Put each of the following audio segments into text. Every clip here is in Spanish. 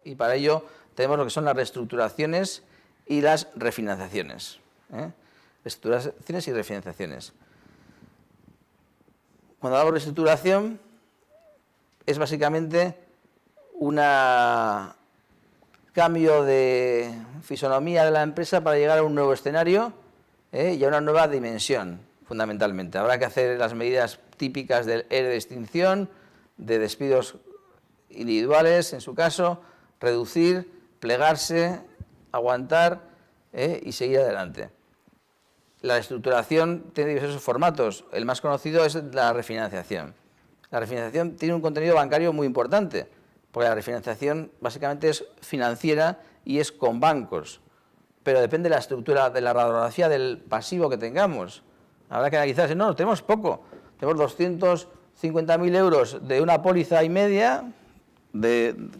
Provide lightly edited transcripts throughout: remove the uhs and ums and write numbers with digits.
Y para ello tenemos lo que son las reestructuraciones y las refinanciaciones. Reestructuraciones y refinanciaciones. Cuando hablamos de reestructuración, es básicamente un cambio de fisonomía de la empresa para llegar a un nuevo escenario y a una nueva dimensión, fundamentalmente. Habrá que hacer las medidas típicas del ERE de extinción, de despidos individuales, en su caso, reducir, plegarse, aguantar y seguir adelante. La reestructuración tiene diversos formatos. El más conocido es la refinanciación. La refinanciación tiene un contenido bancario muy importante, porque la refinanciación básicamente es financiera y es con bancos, pero depende de la estructura, de la radiografía del pasivo que tengamos. Habrá que analizar, no, tenemos poco, tenemos 250.000 euros de una póliza y media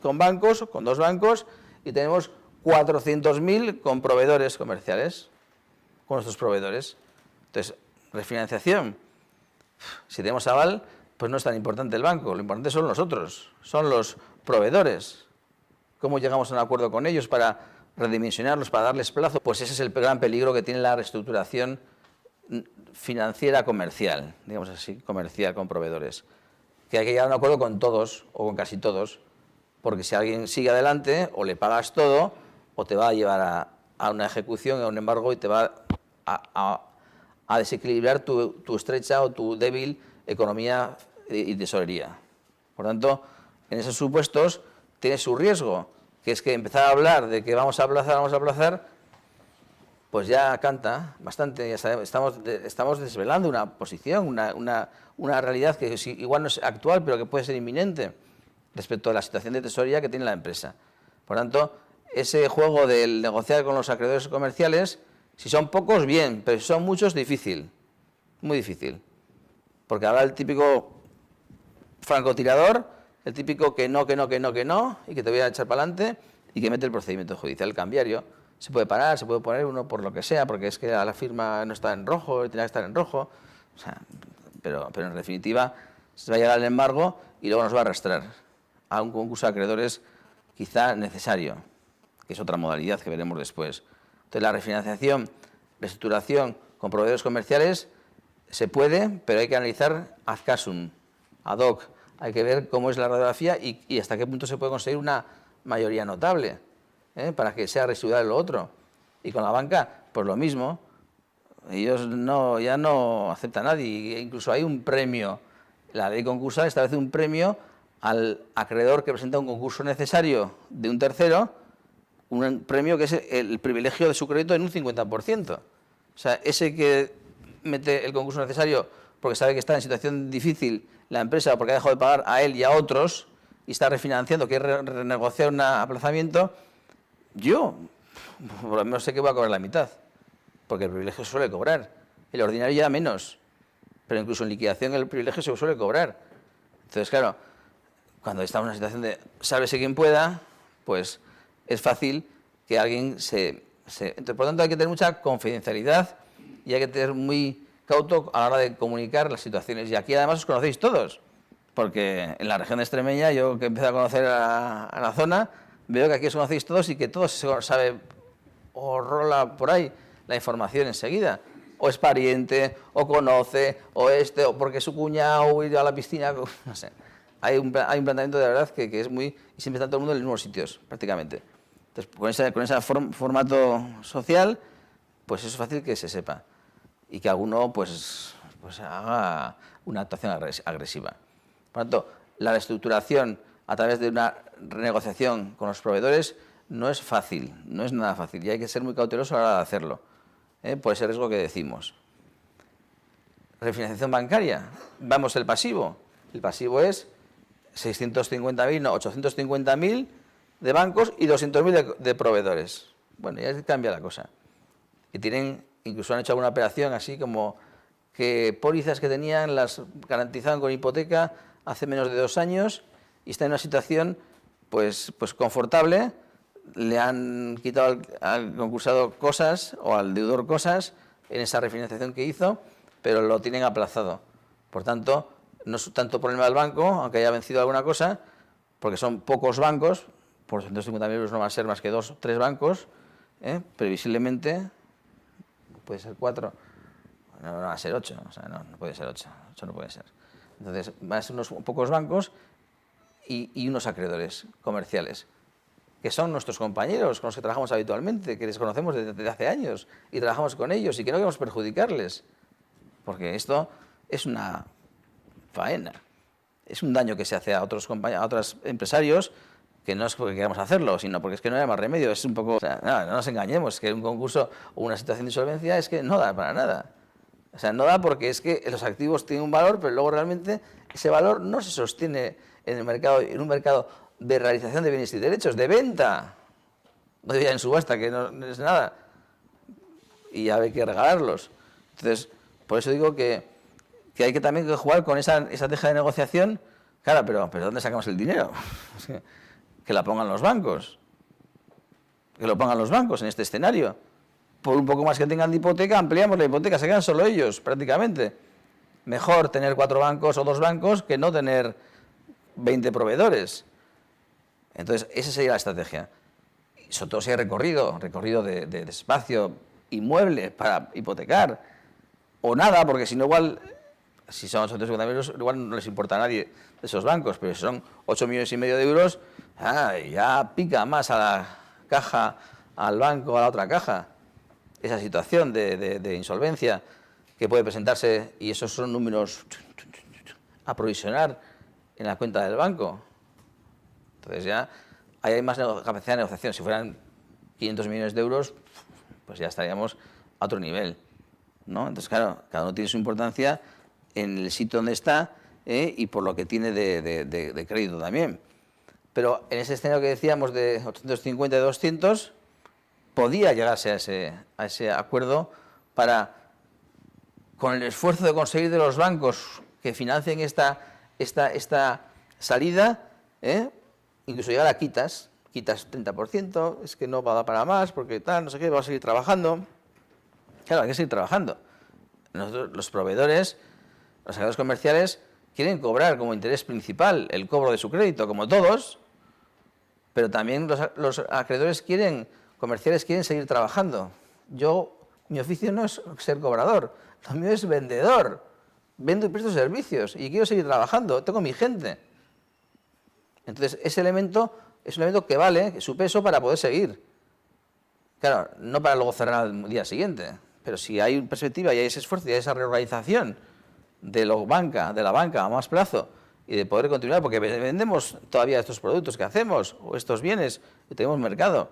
con bancos, con 2 bancos, y tenemos 400.000 con proveedores comerciales, con nuestros proveedores. Entonces, refinanciación, si tenemos aval, pues no es tan importante el banco, lo importante son nosotros, son los proveedores. ¿Cómo llegamos a un acuerdo con ellos para redimensionarlos, para darles plazo? Pues ese es el gran peligro que tiene la reestructuración financiera comercial, digamos así, comercial con proveedores. Que hay que llegar a un acuerdo con todos o con casi todos, porque si alguien sigue adelante, o le pagas todo, o te va a llevar a una ejecución, a un embargo, y te va a desequilibrar tu estrecha o tu débil economía y tesorería. Por tanto, en esos supuestos tiene su riesgo, que es que empezar a hablar de que vamos a aplazar, pues ya canta bastante, ya estamos desvelando una posición, una realidad que igual no es actual, pero que puede ser inminente respecto a la situación de tesorería que tiene la empresa. Por tanto, ese juego del negociar con los acreedores comerciales, si son pocos, bien, pero si son muchos, difícil, muy difícil. Porque habrá el típico francotirador, el típico que no, y que te voy a echar para adelante, y que mete el procedimiento judicial. El cambiario se puede parar, se puede poner uno por lo que sea, porque es que la firma no está en rojo, y tenía que estar en rojo, o sea, pero en definitiva se va a llegar el embargo y luego nos va a arrastrar a un concurso de acreedores quizá necesario, que es otra modalidad que veremos después. Entonces, la refinanciación, reestructuración con proveedores comerciales se puede, pero hay que analizar ad casum, ad hoc. Hay que ver cómo es la radiografía y hasta qué punto se puede conseguir una mayoría notable para que sea reestructurar lo otro. Y con la banca, pues lo mismo. Ellos ya no aceptan a nadie. Incluso hay un premio. La ley concursal establece un premio al acreedor que presenta un concurso necesario de un tercero, un premio que es el privilegio de su crédito en un 50%. O sea, ese que mete el concurso necesario porque sabe que está en situación difícil la empresa, porque ha dejado de pagar a él y a otros y está refinanciando, quiere renegociar un aplazamiento, yo por lo menos sé que voy a cobrar la mitad, porque el privilegio se suele cobrar, el ordinario ya menos, pero incluso en liquidación el privilegio se suele cobrar. Entonces, claro, cuando estamos en una situación de sálvese quien pueda, pues es fácil que alguien Entonces, por lo tanto, hay que tener mucha confidencialidad y hay que tener muy cauto a la hora de comunicar las situaciones. Y aquí además os conocéis todos, porque en la región de Extremeña, yo que empecé a conocer a la zona, veo que aquí os conocéis todos y que todos se sabe o rola por ahí la información enseguida. O es pariente, o conoce, o porque su cuñado iba a la piscina, no sé. Hay un planteamiento de verdad que es muy... Y siempre está todo el mundo en los mismos sitios, prácticamente. Entonces, con ese formato social, pues es fácil que se sepa. Y que alguno, pues haga una actuación agresiva. Por lo tanto, la reestructuración a través de una renegociación con los proveedores no es fácil, no es nada fácil. Y hay que ser muy cauteloso a la hora de hacerlo, por ese riesgo que decimos. Refinanciación bancaria. Vamos el pasivo. El pasivo es 850.000 de bancos y 200.000 de proveedores. Bueno, ya cambia la cosa. Y incluso han hecho alguna operación así como que pólizas que tenían las garantizaban con hipoteca hace menos de 2 años y está en una situación pues confortable, le han quitado al concursado cosas o al deudor cosas en esa refinanciación que hizo, pero lo tienen aplazado. Por tanto, no es tanto problema del banco, aunque haya vencido alguna cosa, porque son pocos bancos, por 250.000 euros no van a ser más que 2 o 3 bancos, previsiblemente puede ser 4, no van a ser 8, o sea, no puede ser 8 no puede ser. Entonces, van a ser unos pocos bancos y unos acreedores comerciales, que son nuestros compañeros con los que trabajamos habitualmente, que les conocemos desde hace años y trabajamos con ellos y que no queremos perjudicarles, porque esto es una faena, es un daño que se hace a otros empresarios, que no es porque queramos hacerlo, sino porque es que no hay más remedio. Es un poco, o sea, no nos engañemos, que un concurso o una situación de insolvencia es que no da para nada. O sea, no da porque es que los activos tienen un valor, pero luego realmente ese valor no se sostiene en el mercado, en un mercado de realización de bienes y derechos, de venta. No diría en subasta, que no es nada. Y hay que regalarlos. Entonces, por eso digo que hay que también jugar con esa estrategia de negociación. Claro, pero ¿dónde sacamos el dinero? Que la pongan los bancos. Que lo pongan los bancos en este escenario. Por un poco más que tengan de hipoteca, ampliamos la hipoteca, se quedan solo ellos, prácticamente. Mejor tener 4 bancos o 2 bancos que no tener 20 proveedores. Entonces, esa sería la estrategia. Y sobre todo si hay recorrido de espacio inmueble para hipotecar. O nada, porque si no igual, si son 850.000 euros, igual no les importa a nadie de esos bancos, pero si son 8,5 millones de euros, ya pica más a la caja, al banco, a la otra caja. Esa situación de insolvencia que puede presentarse, y esos son números a provisionar en la cuenta del banco. Entonces ya ahí hay más capacidad de negociación. Si fueran 500 millones de euros, pues ya estaríamos a otro nivel, ¿no? Entonces, claro, cada uno tiene su importancia en el sitio donde está y por lo que tiene de crédito también. Pero en ese escenario que decíamos de 850 y 200, podía llegarse a ese acuerdo para, con el esfuerzo de conseguir de los bancos que financien esta salida, incluso llegar a quitas 30%, es que no va a dar para más, porque tal, no sé qué, va a seguir trabajando. Claro, hay que seguir trabajando. Los proveedores, los acreedores comerciales, quieren cobrar como interés principal el cobro de su crédito, como todos, pero también los acreedores comerciales quieren seguir trabajando. Mi oficio no es ser cobrador, lo mío es vendedor. Vendo y presto servicios y quiero seguir trabajando, tengo mi gente. Entonces, ese elemento es un elemento que vale su peso para poder seguir. Claro, no para luego cerrar al día siguiente, pero si hay perspectiva y hay ese esfuerzo y hay esa reorganización de la banca a más plazo y de poder continuar, porque vendemos todavía estos productos que hacemos o estos bienes que tenemos mercado.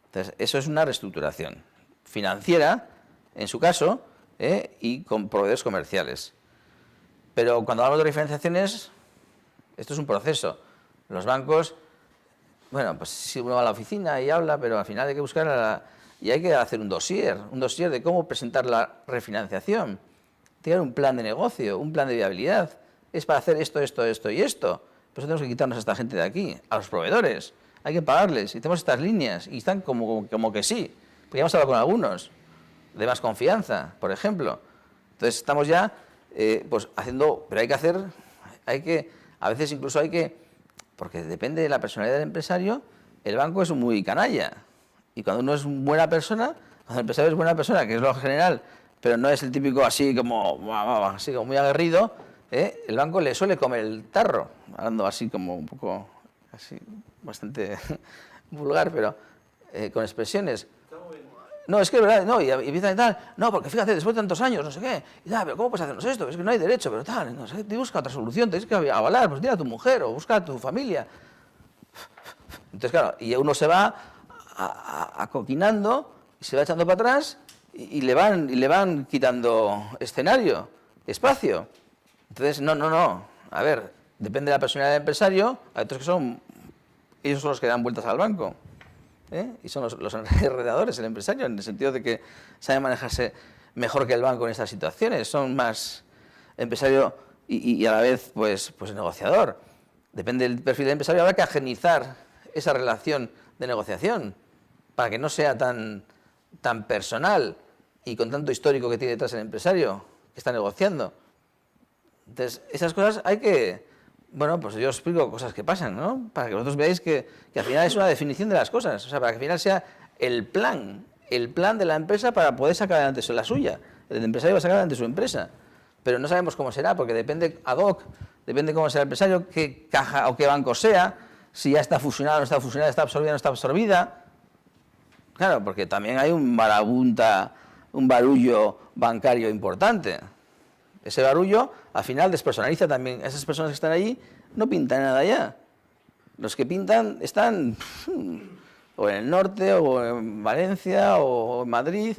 Entonces, eso es una reestructuración financiera, en su caso, y con proveedores comerciales. Pero cuando hablamos de diferenciaciones, esto es un proceso. Los bancos, bueno, pues si uno va a la oficina y habla, pero al final hay que buscar y hay que hacer un dossier de cómo presentar la refinanciación, tener un plan de negocio, un plan de viabilidad. Es para hacer esto, esto, esto y esto. Por eso tenemos que quitarnos a esta gente de aquí, a los proveedores. Hay que pagarles y tenemos estas líneas y están como que sí. Porque ya hemos hablado con algunos de más confianza, por ejemplo. Entonces estamos ya pues haciendo, pero a veces incluso hay que, porque depende de la personalidad del empresario, el banco es muy canalla. Y cuando uno es buena persona, cuando el empresario es buena persona, que es lo general, pero no es el típico así como muy aguerrido, el banco le suele comer el tarro, hablando así como un poco, así, bastante vulgar, pero con expresiones. No, es que es verdad, no, y empiezan y tal, no, porque fíjate, después de tantos años, no sé qué, y tal, pero ¿cómo puedes hacernos esto? Es que no hay derecho, pero tal, no sé, te busca otra solución, tienes que avalar, pues dile a tu mujer o busca a tu familia. Entonces, claro, y uno se va acoquinando y se va echando para atrás y le van quitando escenario, espacio. Entonces, no, a ver, depende de la personalidad del empresario, hay otros que ellos son los que dan vueltas al banco. Y son los enredadores, el empresario, en el sentido de que sabe manejarse mejor que el banco en estas situaciones. Son más empresario y a la vez pues negociador. Depende del perfil del empresario. Habrá que ajenizar esa relación de negociación para que no sea tan personal y con tanto histórico que tiene detrás el empresario que está negociando. Entonces, esas cosas hay que Bueno, pues yo os explico cosas que pasan, ¿no? Para que vosotros veáis que al final es una definición de las cosas. O sea, para que al final sea el plan de la empresa para poder sacar adelante la suya. El empresario va a sacar adelante su empresa. Pero no sabemos cómo será, porque depende ad hoc, depende cómo sea el empresario, qué caja o qué banco sea, si ya está fusionado o no está fusionado, está absorbida o no está absorbida. Claro, porque también hay un barullo bancario importante. Ese barullo, al final, despersonaliza también. Esas personas que están allí no pintan nada ya. Los que pintan están o en el norte, o en Valencia, o en Madrid,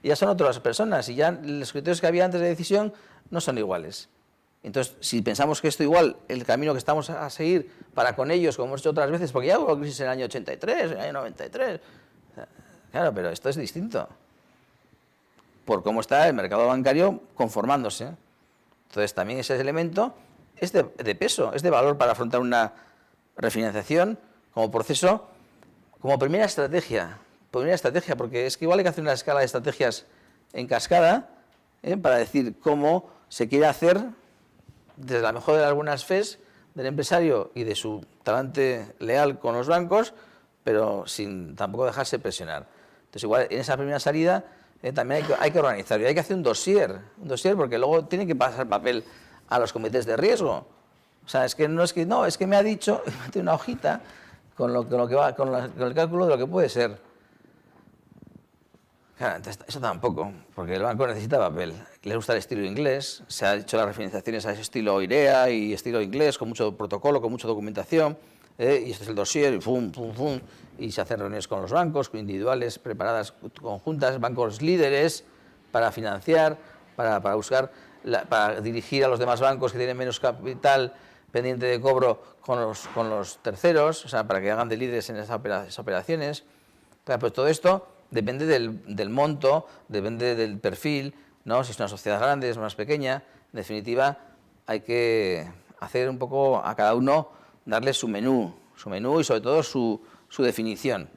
y ya son otras personas. Y ya los criterios que había antes de decisión no son iguales. Entonces, si pensamos que esto igual, el camino que estamos a seguir para con ellos, como hemos hecho otras veces, porque ya hubo crisis en el año 83, en el año 93, claro, pero esto es distinto, por cómo está el mercado bancario conformándose. Entonces, también ese elemento es de peso, es de valor para afrontar una refinanciación como proceso, como primera estrategia, porque es que igual hay que hacer una escala de estrategias en cascada, para decir cómo se quiere hacer desde la mejor de las buenas fes del empresario y de su talante leal con los bancos, pero sin tampoco dejarse presionar. Entonces, igual en esa primera salida también hay que organizar, y hay que hacer un dossier, porque luego tiene que pasar papel a los comités de riesgo. O sea, es que me ha dicho, tiene una hojita con el cálculo de lo que puede ser. Claro, entonces, eso tampoco, porque el banco necesita papel. Le gusta el estilo inglés, se ha hecho las refinanciaciones a ese estilo IREA y estilo inglés, con mucho protocolo, con mucha documentación, y este es el dossier, y y se hacen reuniones con los bancos, individuales, preparadas, conjuntas, bancos líderes, para financiar, para buscar, para dirigir a los demás bancos que tienen menos capital pendiente de cobro con los terceros, o sea, para que hagan de líderes en esas operaciones. Claro, pues todo esto depende del monto, depende del perfil, ¿no? Si es una sociedad grande, es más pequeña. En definitiva, hay que hacer un poco a cada uno, darle su menú y sobre todo su definición.